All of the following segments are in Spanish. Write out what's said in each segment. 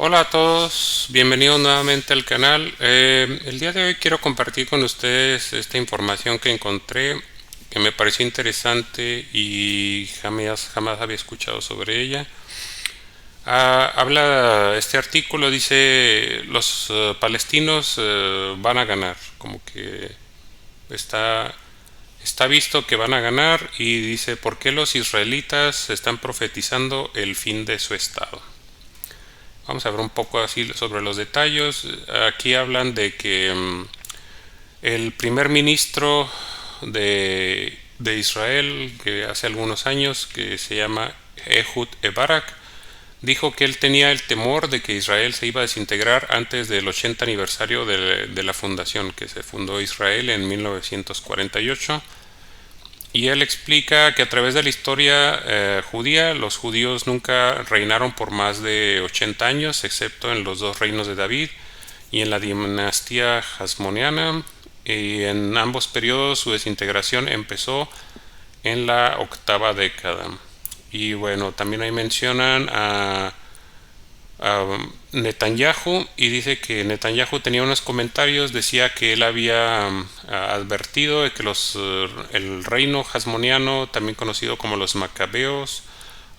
Hola a todos, bienvenidos nuevamente al canal. El día de hoy quiero compartir con ustedes esta información que encontré, que me pareció interesante y jamás había escuchado sobre ella. Este artículo dice los palestinos van a ganar, como que está, está visto que van a ganar y dice por qué los israelitas están profetizando el fin de su estado. Vamos a ver un poco así sobre los detalles. Aquí hablan de que el primer ministro de Israel, que hace algunos años, que se llama Ehud Barak, dijo que él tenía el temor de que Israel se iba a desintegrar antes del 80 aniversario de la fundación, que se fundó Israel en 1948. Y él explica que a través de la historia judía, los judíos nunca reinaron por más de 80 años, excepto en los dos reinos de David y en la dinastía hasmoniana. Y en ambos periodos su desintegración empezó en la octava década. Y bueno, también ahí mencionan a Netanyahu y dice que Netanyahu tenía unos comentarios, decía que él había advertido de que el reino hasmoniano, también conocido como los macabeos,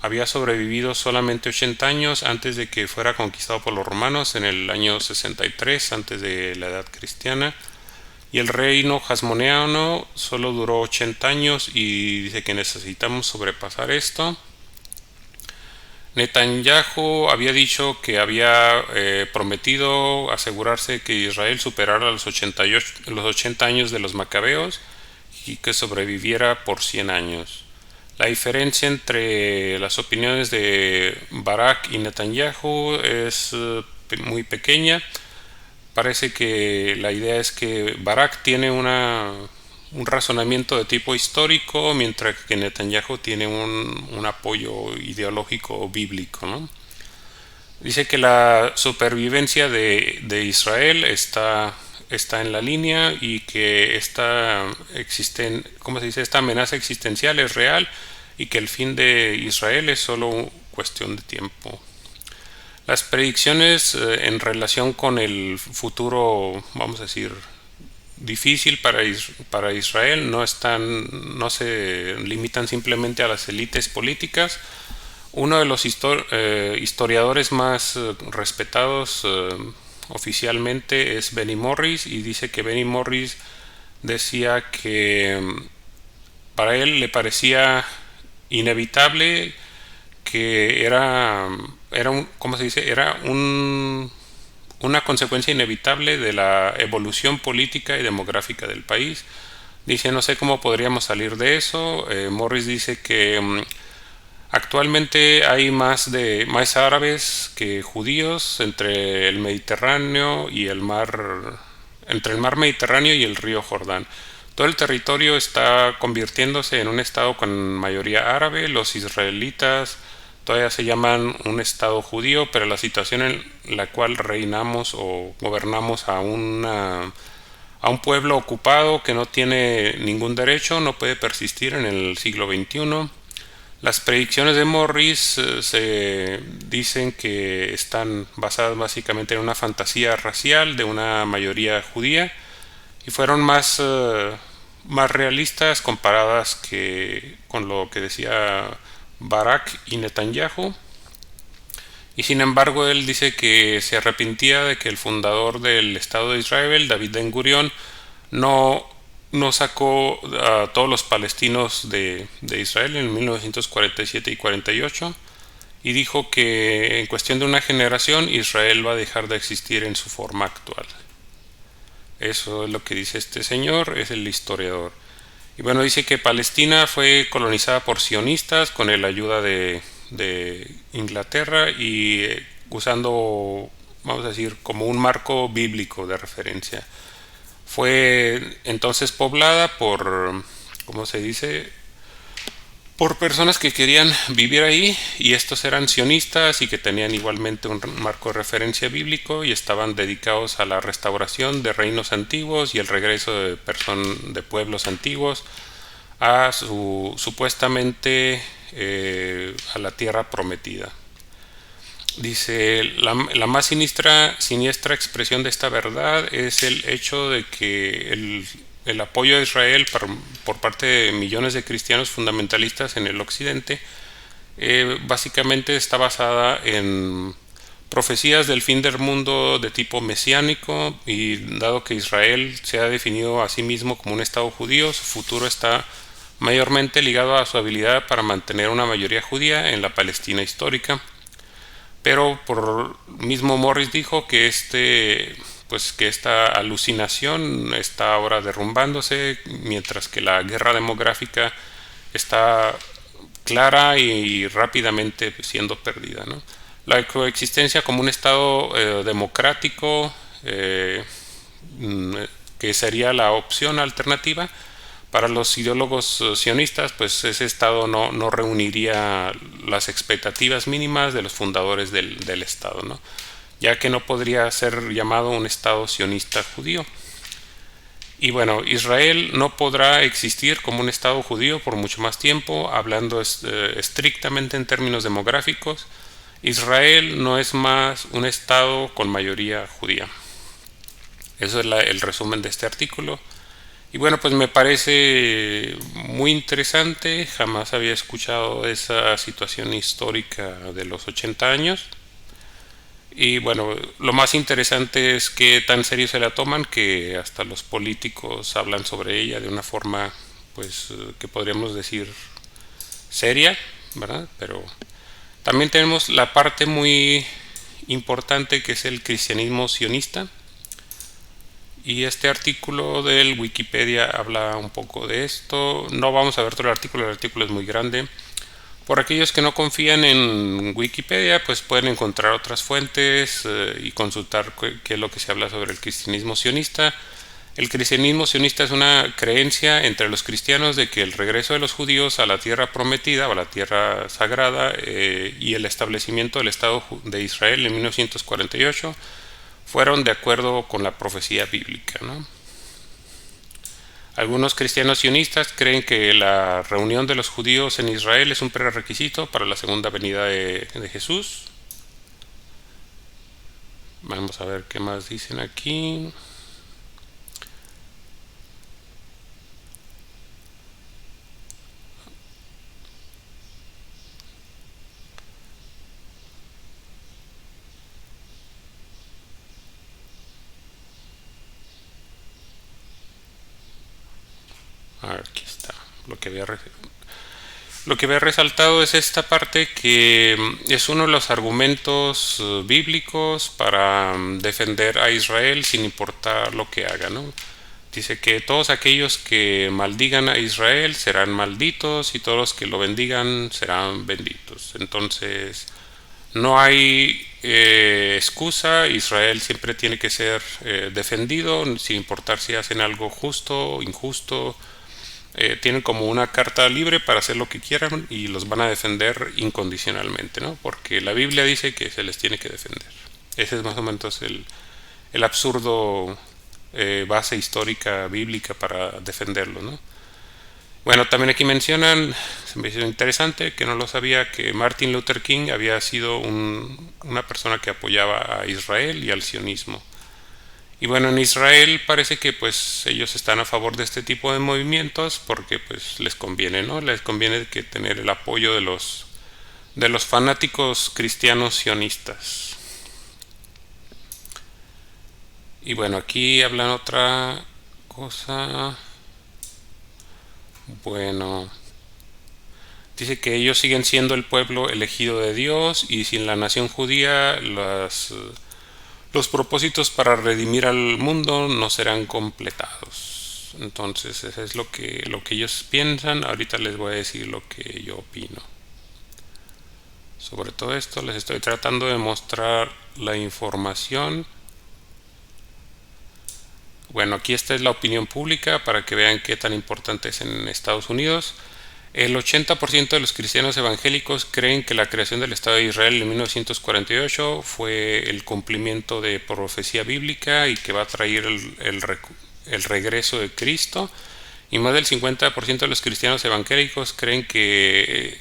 había sobrevivido solamente 80 años antes de que fuera conquistado por los romanos en el año 63 antes de la edad cristiana, y el reino hasmoniano solo duró 80 años y dice que necesitamos sobrepasar esto. Netanyahu había dicho que había prometido asegurarse que Israel superara los 80 años de los macabeos y que sobreviviera por 100 años. La diferencia entre las opiniones de Barak y Netanyahu es muy pequeña. Parece que la idea es que Barak tiene un razonamiento de tipo histórico, mientras que Netanyahu tiene un apoyo ideológico bíblico, ¿no? Dice que la supervivencia de Israel está en la línea y que ¿cómo se dice? Esta amenaza existencial es real y que el fin de Israel es solo cuestión de tiempo. Las predicciones en relación con el futuro, vamos a decir, difícil para Israel no se limitan simplemente a las élites políticas. Uno de los historiadores más respetados oficialmente es Benny Morris, y dice que Benny Morris decía que para él le parecía inevitable que ¿cómo se dice? Una consecuencia inevitable de la evolución política y demográfica del país. Dice, no sé cómo podríamos salir de eso. Morris dice que actualmente hay más árabes que judíos entre el Mediterráneo y entre el mar Mediterráneo y el río Jordán. Todo el territorio está convirtiéndose en un estado con mayoría árabe. Los israelitas todavía se llaman un estado judío, pero la situación en la cual reinamos o gobernamos a un pueblo ocupado que no tiene ningún derecho no puede persistir en el siglo XXI. Las predicciones de Morris se dicen que están basadas básicamente en una fantasía racial de una mayoría judía y fueron más realistas comparadas con lo que decía Barak y Netanyahu. Y sin embargo él dice que se arrepentía de que el fundador del Estado de Israel, David Ben Gurión, no, no sacó a todos los palestinos de Israel en 1947 y 48, y dijo que en cuestión de una generación Israel va a dejar de existir en su forma actual. Eso es lo que dice este señor, es el historiador. Y bueno, dice que Palestina fue colonizada por sionistas con la ayuda de Inglaterra y usando, vamos a decir, como un marco bíblico de referencia. Fue entonces poblada por, ¿cómo se dice? Por personas que querían vivir ahí, y estos eran sionistas y que tenían igualmente un marco de referencia bíblico y estaban dedicados a la restauración de reinos antiguos y el regreso de pueblos antiguos a supuestamente a la tierra prometida. Dice, la más siniestra expresión de esta verdad es el hecho de que el apoyo a Israel por parte de millones de cristianos fundamentalistas en el occidente básicamente está basada en profecías del fin del mundo de tipo mesiánico, y dado que Israel se ha definido a sí mismo como un estado judío, su futuro está mayormente ligado a su habilidad para mantener una mayoría judía en la Palestina histórica. Pero por mismo Morris dijo que pues que esta alucinación está ahora derrumbándose, mientras que la guerra demográfica está clara y rápidamente siendo perdida, ¿no? La coexistencia como un estado democrático, que sería la opción alternativa para los ideólogos sionistas, pues ese estado no reuniría las expectativas mínimas de los fundadores del estado, ¿no? Ya que no podría ser llamado un estado sionista judío. Y bueno, Israel no podrá existir como un estado judío por mucho más tiempo, hablando estrictamente en términos demográficos. Israel no es más un estado con mayoría judía. Eso es el resumen de este artículo. Y bueno, pues me parece muy interesante. Jamás había escuchado esa situación histórica de los 80 años. Y bueno, lo más interesante es que tan serio se la toman que hasta los políticos hablan sobre ella de una forma, pues, que podríamos decir seria, ¿verdad? Pero también tenemos la parte muy importante que es el cristianismo sionista. Y este artículo del Wikipedia habla un poco de esto. No vamos a ver todo el artículo es muy grande. Por aquellos que no confían en Wikipedia, pues pueden encontrar otras fuentes y consultar qué es lo que se habla sobre el cristianismo sionista. El cristianismo sionista es una creencia entre los cristianos de que el regreso de los judíos a la tierra prometida o a la tierra sagrada y el establecimiento del Estado de Israel en 1948 fueron de acuerdo con la profecía bíblica, ¿no? Algunos cristianos sionistas creen que la reunión de los judíos en Israel es un prerequisito para la segunda venida de Jesús. Vamos a ver qué más dicen aquí. Aquí está. Lo que había resaltado es esta parte que es uno de los argumentos bíblicos para defender a Israel sin importar lo que haga, ¿no? Dice que todos aquellos que maldigan a Israel serán malditos y todos los que lo bendigan serán benditos. Entonces, no hay excusa. Israel siempre tiene que ser defendido sin importar si hacen algo justo o injusto. Tienen como una carta libre para hacer lo que quieran y los van a defender incondicionalmente, ¿no? Porque la Biblia dice que se les tiene que defender. Ese es más o menos el absurdo base histórica bíblica para defenderlo, ¿no? Bueno, también aquí mencionan, se me hizo interesante, que no lo sabía, que Martin Luther King había sido una persona que apoyaba a Israel y al sionismo. Y bueno, en Israel parece que pues ellos están a favor de este tipo de movimientos porque pues les conviene, ¿no? Les conviene que tener el apoyo de los fanáticos cristianos sionistas. Y bueno, aquí hablan otra cosa. Bueno, dice que ellos siguen siendo el pueblo elegido de Dios y sin la nación judía los propósitos para redimir al mundo no serán completados. Entonces eso es lo que ellos piensan. Ahorita les voy a decir lo que yo opino. Sobre todo esto les estoy tratando de mostrar la información. Bueno, aquí esta es la opinión pública para que vean qué tan importante es en Estados Unidos. El 80% de los cristianos evangélicos creen que la creación del Estado de Israel en 1948 fue el cumplimiento de profecía bíblica y que va a traer el regreso de Cristo. Y más del 50% de los cristianos evangélicos creen que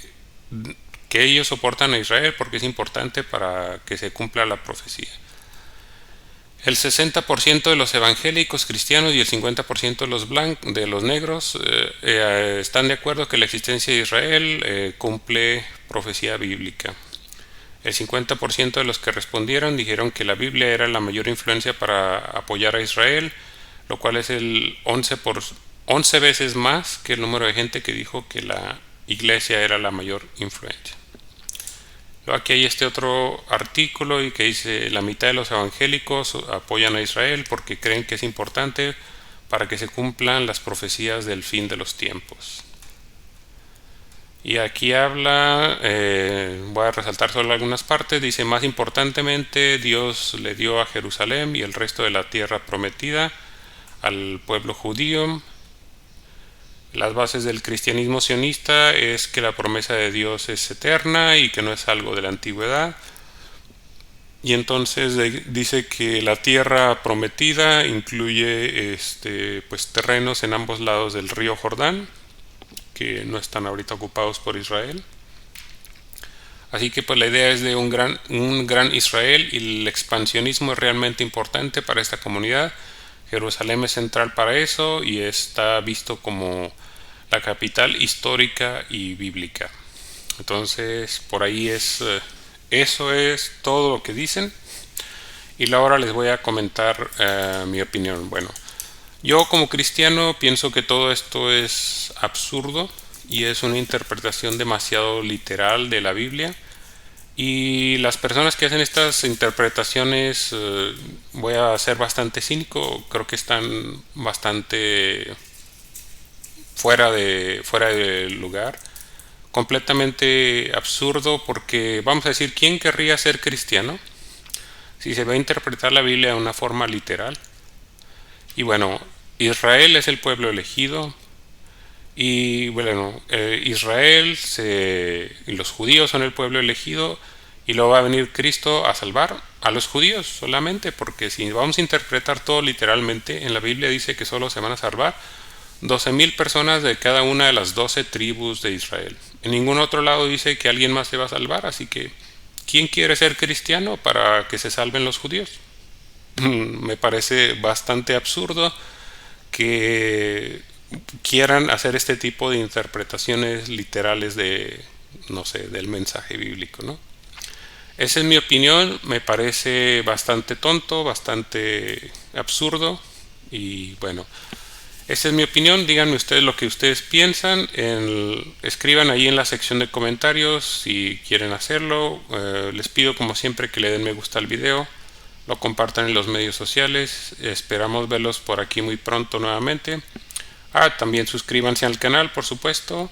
que ellos soportan a Israel porque es importante para que se cumpla la profecía. El 60% de los evangélicos cristianos y el 50% de los negros están de acuerdo que la existencia de Israel cumple profecía bíblica. El 50% de los que respondieron dijeron que la Biblia era la mayor influencia para apoyar a Israel, lo cual es el 11 veces más que el número de gente que dijo que la iglesia era la mayor influencia. Luego aquí hay este otro artículo y que dice: la mitad de los evangélicos apoyan a Israel porque creen que es importante para que se cumplan las profecías del fin de los tiempos. Y aquí habla, voy a resaltar solo algunas partes, dice: más importantemente, Dios le dio a Jerusalén y el resto de la tierra prometida al pueblo judío. Las bases del cristianismo sionista es que la promesa de Dios es eterna y que no es algo de la antigüedad. Y entonces dice que la tierra prometida incluye pues terrenos en ambos lados del río Jordán, que no están ahorita ocupados por Israel. Así que pues la idea es de un gran Israel, y el expansionismo es realmente importante para esta comunidad. Jerusalén es central para eso y está visto como la capital histórica y bíblica. Entonces por ahí eso es todo lo que dicen. Y ahora les voy a comentar mi opinión. Bueno, yo como cristiano pienso que todo esto es absurdo y es una interpretación demasiado literal de la Biblia. Y las personas que hacen estas interpretaciones, voy a ser bastante cínico, creo que están bastante fuera de lugar, completamente absurdo, porque vamos a decir, ¿quién querría ser cristiano si se va a interpretar la Biblia de una forma literal? Y bueno, Israel es el pueblo elegido, y bueno, Israel y los judíos son el pueblo elegido, y luego va a venir Cristo a salvar a los judíos solamente, porque si vamos a interpretar todo literalmente, en la Biblia dice que solo se van a salvar 12,000 personas de cada una de las 12 tribus de Israel. En ningún otro lado dice que alguien más se va a salvar, así que ¿quién quiere ser cristiano para que se salven los judíos? Me parece bastante absurdo que quieran hacer este tipo de interpretaciones literales del mensaje bíblico, ¿no? Esa es mi opinión, me parece bastante tonto, bastante absurdo, y bueno, esa es mi opinión. Díganme ustedes lo que ustedes piensan, escriban ahí en la sección de comentarios si quieren hacerlo. Les pido como siempre que le den me gusta al video, lo compartan en los medios sociales, esperamos verlos por aquí muy pronto nuevamente. También suscríbanse al canal, por supuesto,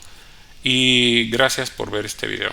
y gracias por ver este video.